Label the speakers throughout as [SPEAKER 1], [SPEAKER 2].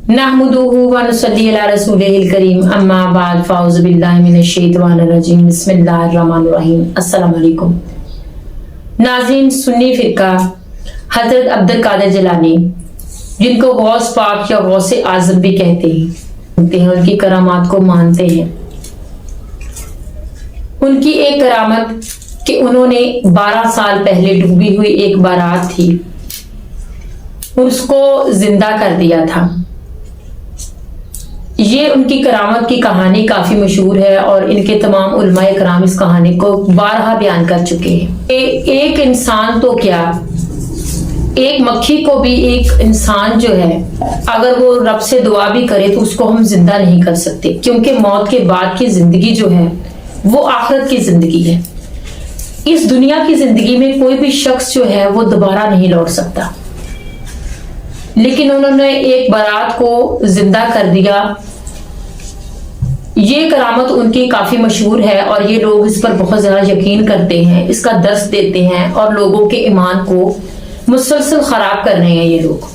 [SPEAKER 1] नहमुदुहु व नुसल्ली अला रसूलिहिल करीम अम्मा बाद फ़ाउज़ु बिल्लाहि मिनश शैतानिर रजीम बिस्मिल्लाहिर रहमानिर रहीम अस्सलामु अलैकुम। नाज़रीन, सुन्नी फ़िरका हज़रत अब्दुल कादिर जिलानी, जिनको गौस पाक या गौसे आज़म भी कहते हैं, उनकी करामात को मानते हैं। उनकी एक करामत कि उन्होंने 12 साल पहले डूबी हुई एक बारात थी, उसको जिंदा कर दिया था। ये उनकी करामत की कहानी काफी मशहूर है और इनके तमाम उलमाए कराम इस कहानी को बारहा बयान कर चुके हैं। एक इंसान तो क्या, एक मक्खी को भी एक इंसान जो है, अगर वो रब से दुआ भी करे तो उसको हम जिंदा नहीं कर सकते, क्योंकि मौत के बाद की जिंदगी जो है वो आखिरत की जिंदगी है। इस दुनिया की जिंदगी में कोई भी शख्स जो है वो दोबारा नहीं लौट सकता, लेकिन उन्होंने एक बारात को जिंदा कर दिया। ये करामत उनकी काफी मशहूर है और ये लोग इस पर बहुत ज्यादा यकीन करते हैं, इसका दर्स देते हैं और लोगों के ईमान को मुसलसल खराब कर रहे हैं ये लोग।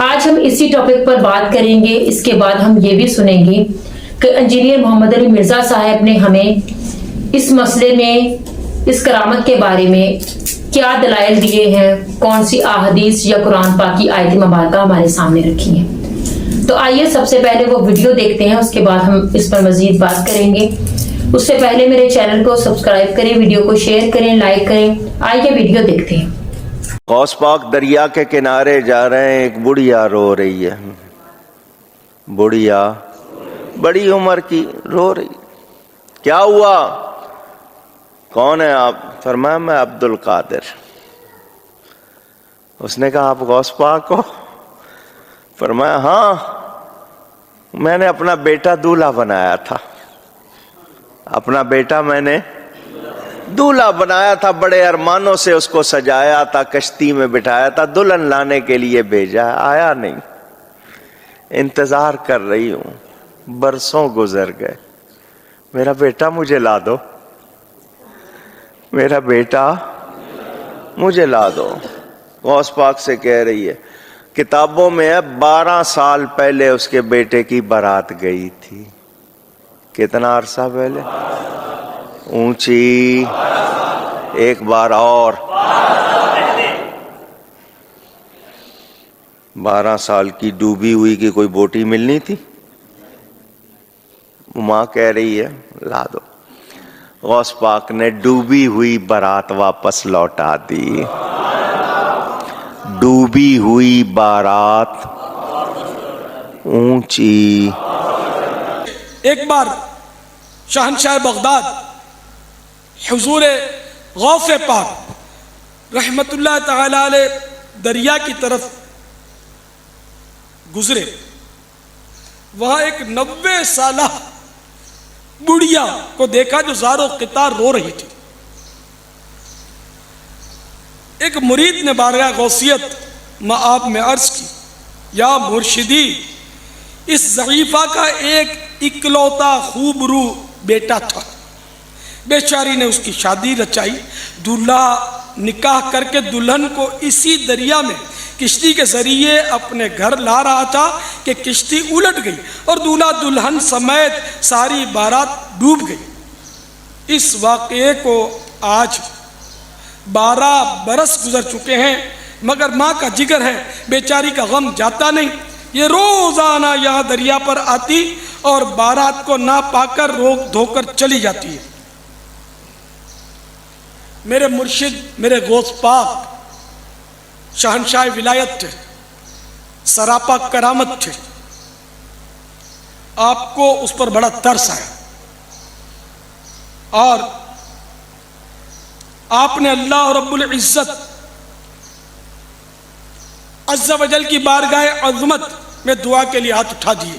[SPEAKER 1] आज हम इसी टॉपिक पर बात करेंगे। इसके बाद हम ये भी सुनेंगे कि इंजीनियर मोहम्मद अली मिर्जा साहब ने हमें इस मसले में, इस करामत के बारे में क्या दलाइल दिए हैं, कौन सी अहादीस या कुरान पाक की आयत मुबारका हमारे सामने रखी है। तो आइए सबसे पहले वो वीडियो देखते हैं, उसके बाद हम इस पर मजीद बात करेंगे। उससे पहले मेरे चैनल को सब्सक्राइब करें, वीडियो को शेयर करें, लाइक करें। आइए वीडियो देखते हैं।
[SPEAKER 2] गौस पाक दरिया के किनारे जा रहे हैं, एक बुढ़िया रो रही है। बुढ़िया बड़ी उम्र की रो रही। क्या हुआ? कौन है आप? फरमाया मैं अब्दुल कादिर। उसने कहा आप गौस पाक हो? फरमाया हाँ, मैंने अपना बेटा दूल्हा बनाया था। अपना बेटा मैंने दूल्हा बनाया था, बड़े अरमानों से उसको सजाया था, कश्ती में बिठाया था, दुल्हन लाने के लिए भेजा, आया नहीं। इंतजार कर रही हूं, बरसों गुजर गए। मेरा बेटा मुझे ला दो, मेरा बेटा मुझे ला दो। गौस पाक से कह रही है, किताबों में है 12 साल पहले उसके बेटे की बारात गई थी। कितना अरसा पहले? ऊंची एक बार और 12 साल की डूबी हुई की कोई बोटी मिलनी थी? माँ कह रही है ला दो। गौस पाक ने डूबी हुई बारात वापस लौटा दी। डूबी हुई बारात ऊंची।
[SPEAKER 3] एक बार शहंशाह बगदाद हुजूर गौसे पाक रहमतुल्लाह ताला अलैह दरिया की तरफ गुजरे। वहां एक 90 साला बुढ़िया को देखा जो ज़ारो क़ितार रो रही थी। एक मुरीद ने बारगाह गौसियत माआब में अर्ज की, या मुर्शिदी, इस ज़ईफ़ा का एक इकलौता खूबरू बेटा था। बेचारी ने उसकी शादी रचाई, दूल्हा निकाह करके दुल्हन को इसी दरिया में किश्ती के जरिए अपने घर ला रहा था कि किश्ती उलट गई और दूल्हा दुल्हन समेत सारी बारात डूब गई। इस वाक़े को आज 12 बरस गुजर चुके हैं, मगर माँ का जिगर है, बेचारी का गम जाता नहीं। ये रोजाना यहाँ दरिया पर आती और बारात को ना पाकर रोक धोकर चली जाती है। मेरे मुर्शिद, मेरे गौस पाक शहंशाह विलायत थे, सरापा करामत थे। आपको उस पर बड़ा तरस आया और आपने अल्लाह रब्बुल इज्जत अज़्ज़ा वजल की बारगाह अज़मत में दुआ के लिए हाथ उठा दिए।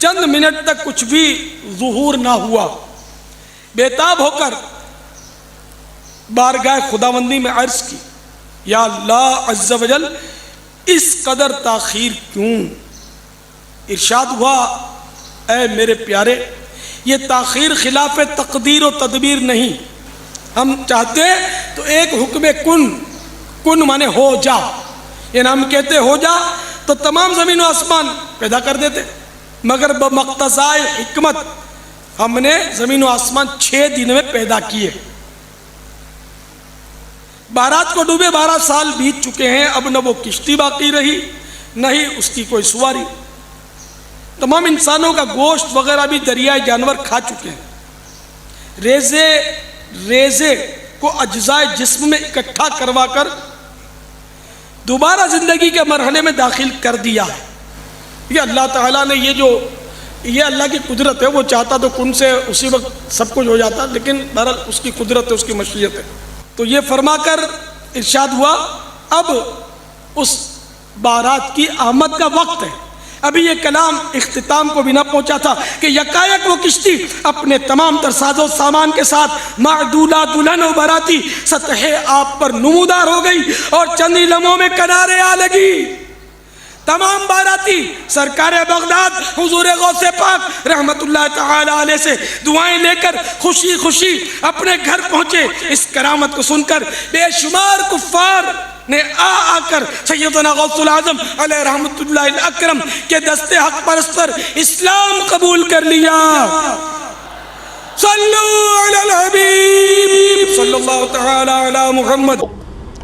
[SPEAKER 3] चंद मिनट तक कुछ भी ज़ुहूर ना हुआ। बेताब होकर बारगाह खुदावंदी में अर्ज की, या अल्लाह अज़्ज़ा वजल, इस कदर ताखीर क्यों? इरशाद हुआ, ऐ मेरे प्यारे, ये ताखीर खिलाफ तकदीर और तदबीर नहीं। हम चाहते तो एक हुक्म कुन, कुन माने हो जा, ये हम कहते हो जा تو تمام زمین و آسمان پیدا کر دیتے، مگر بمقتضائے حکمت ہم نے زمین و آسمان 6 دن میں پیدا کیے۔ بارات کو ڈوبے 12 سال بیت چکے ہیں، اب نہ وہ کشتی باقی رہی نہ ہی اس کی کوئی سواری۔ تمام انسانوں کا گوشت وغیرہ بھی دریائے جانور کھا چکے ہیں۔ ریزے کو اجزائے جسم میں اکٹھا کروا کر دوبارہ زندگی کے مرحلے میں داخل کر دیا ہے۔ یہ اللہ تعالیٰ نے یہ اللہ کی قدرت ہے، وہ چاہتا تو کن سے اسی وقت سب کچھ ہو جاتا، لیکن بہرحال اس کی قدرت ہے، اس کی مشیت ہے۔ تو یہ فرما کر ارشاد ہوا اب اس بارات کی آمد کا وقت ہے۔ ابھی یہ کلام اختتام کو بھی نہ پہنچا تھا کہ یکایک وہ کشتی اپنے تمام تر ساز و سامان کے ساتھ معدولہ دلہن و باراتی سطح آب پر نمودار ہو گئی اور چند ہی لمحوں میں کنارے آ لگی۔ تمام باراتی سرکار بغداد حضور غوث پاک رحمت اللہ تعالی علیہ سے دعائیں لے کر خوشی خوشی اپنے گھر پہنچے۔ اس کرامت کو سن کر بے شمار کفار نے آ کر سیدنا غوث العظم علیہ رحمت اللہ الاکرم کے دستے حق پرست پر اسلام قبول کر لیا۔ صلو علی الحبیب صلی اللہ تعالی علی محمد۔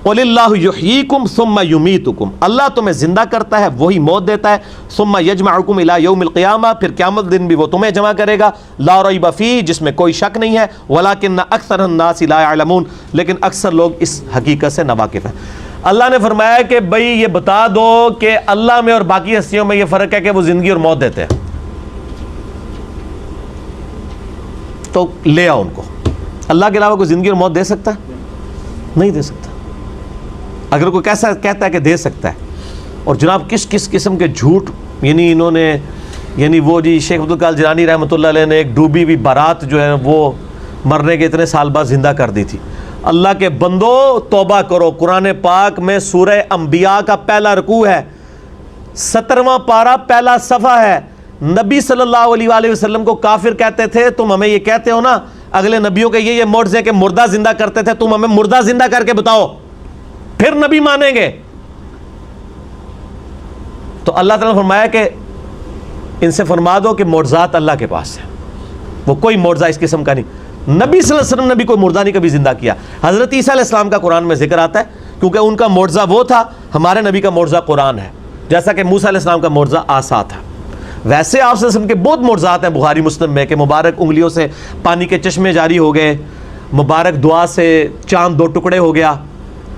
[SPEAKER 4] قل اللہ یحییکم ثم یمیتکم، اللہ تمہیں زندہ کرتا ہے وہی موت دیتا ہے، ثم یجمعکم الی یوم القیامہ، پھر قیامت دن بھی وہ تمہیں جمع کرے گا، لا ریب فیہ، جس میں کوئی شک نہیں ہے، ولکن اکثر الناس لا یعلمون، لیکن اکثر لوگ اس حقیقت سے ناواقف ہیں۔ اللہ نے فرمایا کہ بھئی یہ بتا دو کہ اللہ میں اور باقی ہستیوں میں یہ فرق ہے کہ وہ زندگی اور موت دیتے ہیں، تو لے آؤ ان کو۔ اللہ کے علاوہ کوئی زندگی اور موت دے سکتا ہے؟ نہیں دے سکتا۔ اگر کوئی کیسا کہتا ہے کہ دے سکتا ہے، اور جناب کس کس قسم کے جھوٹ، انہوں نے وہ جی شیخ عبدالقادر جیلانی رحمۃ اللہ علیہ نے ایک ڈوبی ہوئی بارات جو ہے وہ مرنے کے اتنے سال بعد زندہ کر دی تھی۔ اللہ کے بندو توبہ کرو، قرآن پاک میں سورہ انبیاء کا پہلا رکوع ہے، 17واں پارہ پہلا صفحہ ہے۔ نبی صلی اللہ علیہ وآلہ وسلم کو کافر کہتے تھے، تم ہمیں یہ کہتے ہو نا اگلے نبیوں کے یہ معجزے کہ مردہ زندہ کرتے تھے، تم ہمیں مردہ زندہ کر کے بتاؤ پھر نبی مانیں گے۔ تو اللہ تعالیٰ نے فرمایا کہ ان سے فرما دو کہ معجزات اللہ کے پاس ہے، وہ کوئی معجزہ اس قسم کا نہیں۔ نبی صلی اللہ علیہ وسلم نے بھی کوئی مردہ نہیں کبھی زندہ کیا۔ حضرت عیسیٰ علیہ السلام کا قرآن میں ذکر آتا ہے کیونکہ ان کا معجزہ وہ تھا، ہمارے نبی کا معجزہ قرآن ہے، جیسا کہ موسیٰ علیہ السلام کا معجزہ عصا تھا۔ ویسے آپ صلی اللہ علیہ وسلم کے بہت معجزات ہیں بخاری مسلم میں، کہ مبارک انگلیوں سے پانی کے چشمے جاری ہو گئے، مبارک دعا سے چاند 2 ٹکڑے ہو گیا،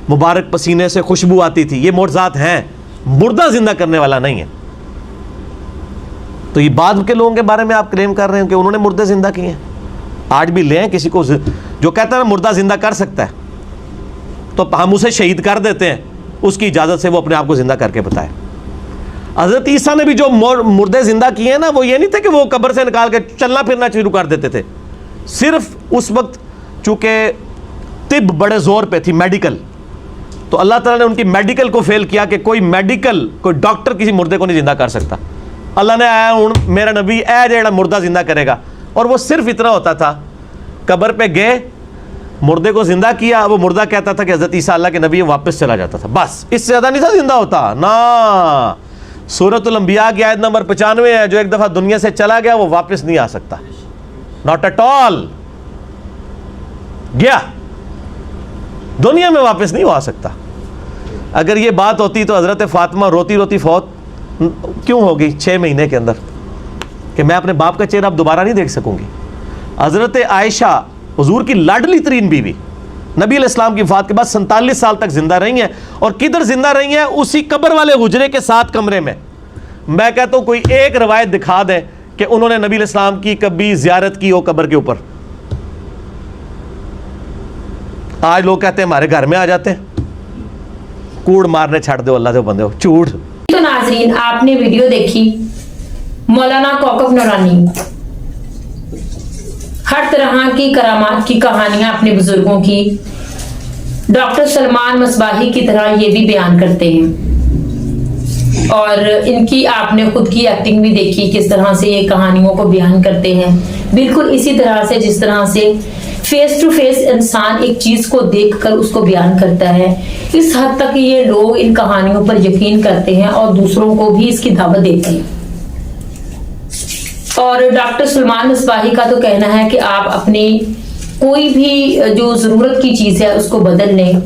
[SPEAKER 4] مبارک پسینے سے خوشبو آتی تھی، یہ معجزات ہیں، مردہ زندہ کرنے والا نہیں ہے۔ تو یہ بعد کے لوگوں کے بارے میں آپ کلیم کر رہے ہیں کہ انہوں نے مردے زندہ کیے ہیں۔ آج بھی لیں کسی کو جو کہتا ہے مردہ زندہ کر سکتا ہے تو ہم اسے شہید کر دیتے ہیں، اس کی اجازت سے وہ اپنے آپ کو زندہ کر کے بتائے۔ حضرت عیسیٰ نے بھی جو مردے زندہ کیے ہیں نا، وہ یہ نہیں تھے کہ وہ قبر سے نکال کے چلنا پھرنا شروع کر دیتے تھے، صرف اس وقت چونکہ طب بڑے زور پہ تھی، میڈیکل، تو اللہ تعالیٰ نے ان کی میڈیکل کو فیل کیا کہ کوئی ڈاکٹر کسی مردے کو نہیں زندہ کر سکتا۔ اللہ نے آیا ہوں میرا نبی اے جیڑا مردہ زندہ کرے گا، اور وہ صرف اتنا ہوتا تھا، قبر پہ گئے مردے کو زندہ کیا، وہ مردہ کہتا تھا کہ حضرت عیسیٰ اللہ کے نبی، واپس چلا جاتا تھا، بس اس سے زیادہ نہیں تھا زندہ ہوتا نا۔ سورۃ الانبیاء کی آیت نمبر 95 ہے، جو ایک دفعہ دنیا سے چلا گیا وہ واپس نہیں آ سکتا، ناٹ ایٹ آل، گیا دنیا میں واپس نہیں ہو آ سکتا۔ اگر یہ بات ہوتی تو حضرت فاطمہ روتی روتی فوت کیوں ہوگی 6 مہینے کے اندر، کہ میں اپنے باپ کا چہرہ اب دوبارہ نہیں دیکھ سکوں گی۔ حضرت عائشہ حضور کی لاڈلی ترین بیوی، نبی علیہ السلام کی وفات کے بعد 47 سال تک زندہ رہی ہیں، اور کدھر زندہ رہی ہیں؟ اسی قبر والے حجرے کے ساتھ کمرے میں۔ میں کہتا ہوں کوئی ایک روایت دکھا دیں کہ انہوں نے نبی علیہ السلام کی کبھی زیارت کی ہو قبر کے اوپر۔ آج لوگ کہتے ہیں ہمارے گھر میں آ جاتے ہیں، کوڑ مارنے چھڑ دو اللہ دے بندے ہو، جھوٹ۔
[SPEAKER 1] تو ناظرین آپ نے ویڈیو دیکھی مولانا کوکب نورانی ہر طرح کی کرامات کی کہانیاں اپنے بزرگوں کی ڈاکٹر سلمان مصباحی کی طرح یہ بھی بیان کرتے ہیں، اور ان کی آپ نے خود کی ایکٹنگ بھی دیکھی کس طرح سے یہ کہانیوں کو بیان کرتے ہیں، بالکل اسی طرح سے جس طرح سے फेस टू फेस इंसान एक चीज को देखकर उसको बयान करता है। इस हद तक ये लोग इन कहानियों पर यकीन करते हैं और दूसरों को भी इसकी दावत देते हैं। और डॉक्टर सलमान मिसबाही का तो कहना है कि आप अपनी कोई भी जो जरूरत की चीज है उसको बदल लें,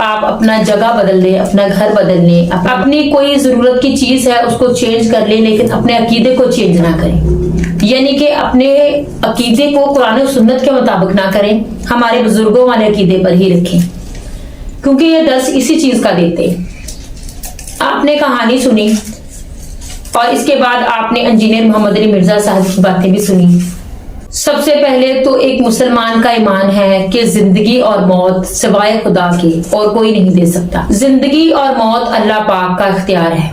[SPEAKER 1] आप अपना जगह बदल लें, अपना घर बदल लें, अपनी कोई जरूरत की चीज है उसको चेंज कर लें, लेकिन अपने अकीदे को चेंज ना करें। यानी कि अपने अकीदे को कुरान और सुन्नत के मुताबिक ना करें, हमारे बुजुर्गों वाले अकीदे पर ही रखें, क्योंकि ये दर्स इसी चीज का देते हैं। आपने कहानी सुनी और इसके बाद आपने इंजीनियर मोहम्मद अली मिर्जा साहब की बातें भी सुनी। सबसे पहले तो एक मुसलमान का ईमान है कि जिंदगी और मौत सिवाय खुदा के और कोई नहीं दे सकता। जिंदगी और मौत अल्लाह पाक का इख्तियार है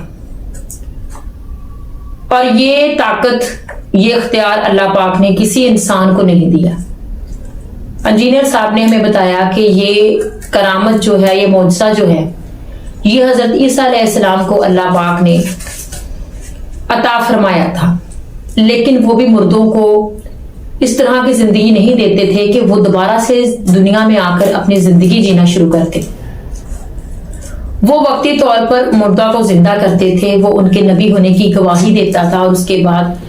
[SPEAKER 1] और ये ताकत, ये इख्तियार अल्लाह पाक ने किसी इंसान को नहीं दिया। इंजीनियर साहब ने हमें बताया कि ये करामत जो है, ये मौजज़ा जो है, ये हजरत ईसा अलैहिस्सलाम को अल्लाह पाक ने अता फरमाया था, लेकिन वो भी मुर्दों को इस तरह की जिंदगी नहीं देते थे कि वो दोबारा से दुनिया में आकर अपनी जिंदगी जीना शुरू करते। वो वक्ती तौर पर मुर्दा को जिंदा करते थे, वो उनके नबी होने की गवाही देता था और उसके बाद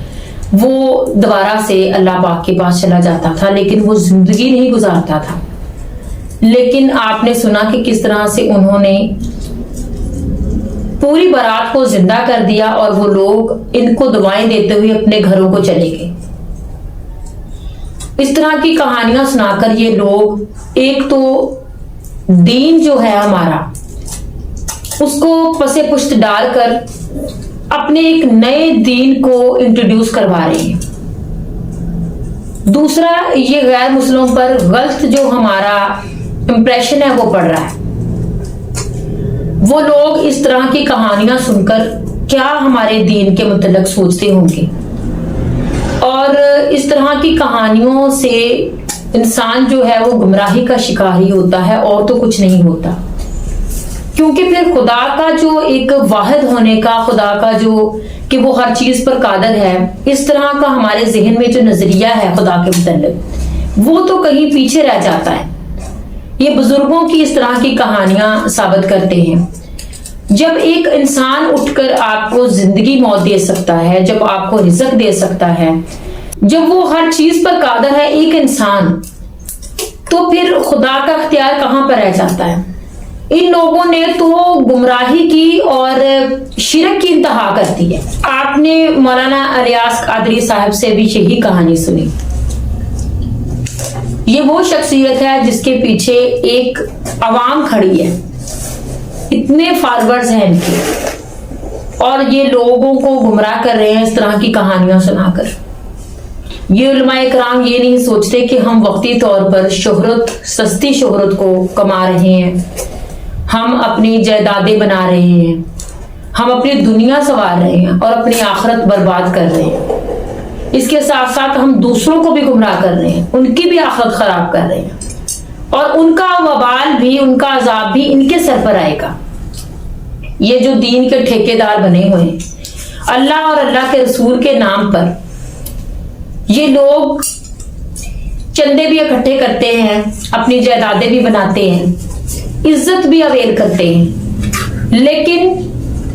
[SPEAKER 1] वो दोबारा से अल्लाह पाक के पास चला जाता था, लेकिन वो जिंदगी नहीं गुजारता था। लेकिन आपने सुना कि किस तरह से उन्होंने पूरी बारात को जिंदा कर दिया और वो लोग इनको दुआएं देते हुए अपने घरों को चले गए। इस तरह की कहानियां सुनाकर ये लोग एक तो दीन जो है हमारा उसको पसे पुश्त डालकर अपने एक नए दीन को इंट्रोड्यूस करवा रहे हैं। दूसरा, ये गैर मुस्लिमों पर गलत जो हमारा इंप्रेशन है वो पड़ रहा है। वो लोग इस तरह की कहानियां सुनकर क्या हमारे दीन के मुतल्लिक सोचते होंगे, और इस तरह की कहानियों से इंसान जो है वो गुमराही का शिकार ही होता है और तो कुछ नहीं होता। क्योंकि फिर खुदा का जो एक वाहिद होने का, खुदा का जो कि वो हर चीज पर कादर है, इस तरह का हमारे जहन में जो नजरिया है खुदा के मुतल्लिक, वो तो कहीं पीछे रह जाता है। ये बुजुर्गों की इस तरह की कहानियां साबित करते हैं। जब एक इंसान उठकर आपको जिंदगी मौत दे सकता है, जब आपको रिज़्क दे सकता है, जब वो हर चीज पर कादर है एक इंसान, तो फिर खुदा का इख्तियार कहां पर रह जाता है। इन लोगों ने तो गुमराही की और शिरक की इंतहा कर दी है। आपने मौलाना इलियास कादरी साहब से भी यही कहानी सुनी। ये वो शख्सियत है जिसके पीछे एक अवाम खड़ी है, इतने फॉलोअर्स हैं इनके, और ये लोगों को गुमराह कर रहे हैं इस तरह की कहानियां सुनाकर। ये उलमाए कराम ये नहीं सोचते कि हम वक्ती तौर पर शोहरत, सस्ती शोहरत को कमा रहे हैं, हम अपनी जायदादें बना रहे हैं, हम अपनी दुनिया संवार रहे हैं और अपनी आखिरत बर्बाद कर रहे हैं। इसके साथ साथ हम दूसरों को भी गुमराह कर रहे हैं, उनकी भी आखिरत खराब कर रहे हैं, और उनका वबाल भी, उनका अजाब भी इनके सर पर आएगा। ये जो दीन के ठेकेदार बने हुए हैं, अल्लाह और अल्लाह के रसूल के नाम पर ये लोग चंदे भी इकट्ठे करते हैं, अपनी जायदादें भी बनाते हैं, इज्जत भी अवेल करते हैं, लेकिन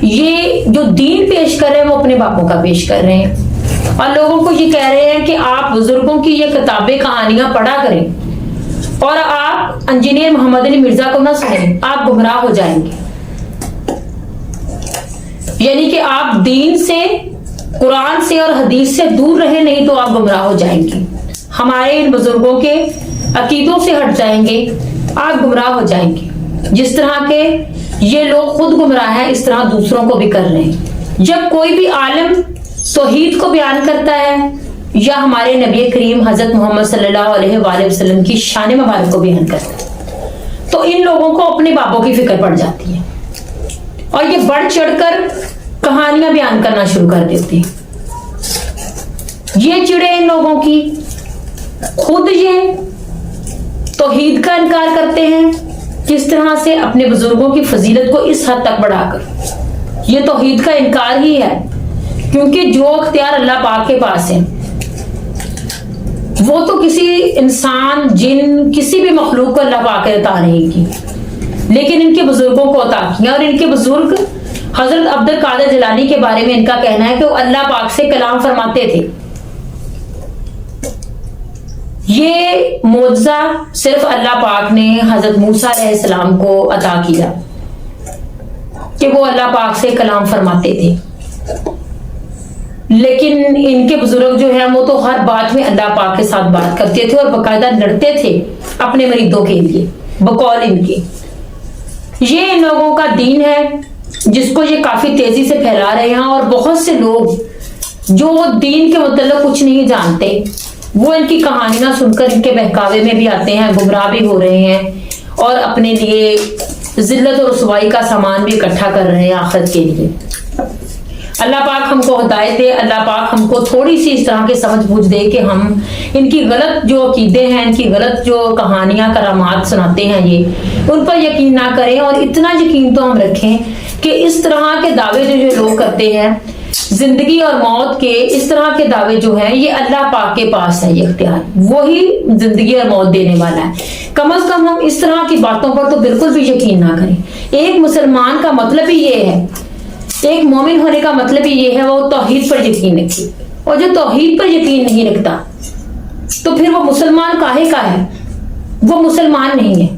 [SPEAKER 1] ये जो दीन पेश कर रहे हैं वो अपने बापों का पेश कर रहे हैं और लोगों को ये कह रहे हैं कि आप बुजुर्गों की ये किताबें, कहानियां पढ़ा करें और आप इंजीनियर मोहम्मद अली मिर्जा को ना सुनें, आप गुमराह हो जाएंगे। यानी कि आप दीन से, कुरान से और हदीस से दूर रहे, नहीं तो आप गुमराह हो जाएंगे। हमारे इन बुजुर्गों के अकीदों से हट जाएंगे, आप गुमराह हो जाएंगे। जिस तरह के ये लोग खुद गुमराह हैं, इस तरह दूसरों को भी कर रहे हैं। जब कोई भी आलिम तौहीद को बयान करता है या हमारे नबी करीम हजरत मोहम्मद सल्लल्लाहु अलैहि वसल्लम की शान मुबारक को बयान करता है, तो इन लोगों को अपने बापों की फिक्र पड़ जाती है और ये बढ़ चढ़कर कहानियां बयान करना शुरू कर देते हैं। ये चिड़े इन लोगों की, खुद ये तौहीद का इनकार करते हैं, किस तरह से अपने बुजुर्गों की फजीलत को इस हद तक बढ़ाकर। ये तौहीद का इनकार ही है, क्योंकि जो अख्तियार अल्लाह पाक के पास है वो तो किसी इंसान, जिन, किसी भी मखलूक को अल्लाह पाक ने अता नहीं की, लेकिन इनके बुजुर्गों को अता किया। और इनके बुजुर्ग हजरत अब्दुल कादिर जिलानी के बारे में इनका कहना है कि वो अल्लाह पाक से कलाम फरमाते थे। ये मोजा सिर्फ अल्लाह पाक ने हजरत मूसा अलैहिस्सलाम को अता किया कि वो अल्लाह पाक से कलाम फरमाते थे, लेकिन इनके बुजुर्ग जो है वो तो हर बात में अल्लाह पाक के साथ बात करते थे और बाकायदा लड़ते थे अपने मरीदों के लिए बकौल इनके। ये इन लोगों का दीन है जिसको ये काफी तेजी से फैला रहे हैं, और बहुत से लोग जो दीन के मतलब कुछ नहीं जानते वो इनकी कहानियां सुनकर इनके बहकावे में भी आते हैं, गुमराह भी हो रहे हैं और अपने लिए जिल्लत और रुसवाई का सामान भी इकट्ठा कर रहे हैं आखिरत के लिए। अल्लाह पाक हमको हिदायत दे, अल्लाह पाक हमको थोड़ी सी इस तरह की समझ बूझ दे कि हम इनकी गलत जो अकीदे हैं, इनकी गलत जो कहानियां करामात सुनाते हैं ये, उन पर यकीन ना करें। और इतना यकीन तो हम रखें कि इस तरह के दावे जो लोग करते हैं जिंदगी और मौत के, इस तरह के दावे जो हैं ये अल्लाह पाक के पास है, ये इख्तियार वही जिंदगी और मौत देने वाला है। कम से कम हम इस तरह की बातों पर तो बिल्कुल भी यकीन ना करें। एक मुसलमान का मतलब ही ये है, एक मोमिन होने का मतलब ही ये है वो तौहीद पर यकीन रखे, और जो तौहीद पर यकीन नहीं रखता तो फिर वो मुसलमान काहे का है, वो मुसलमान नहीं है।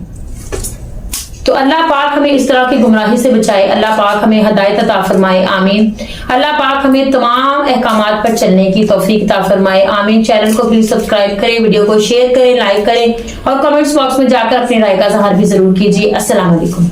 [SPEAKER 1] तो अल्लाह पाक हमें इस तरह की गुमराही से बचाए, अल्लाह पाक हमें हिदायत अता फरमाए, आमीन। अल्लाह पाक हमें तमाम अहकामात पर चलने की तौफीक अता फरमाए, आमीन। चैनल को प्लीज सब्सक्राइब करें, वीडियो को शेयर करें, लाइक करें और कमेंट्स बॉक्स में जाकर अपनी राय का इज़हार भी जरूर कीजिए। अस्सलाम वालेकुम।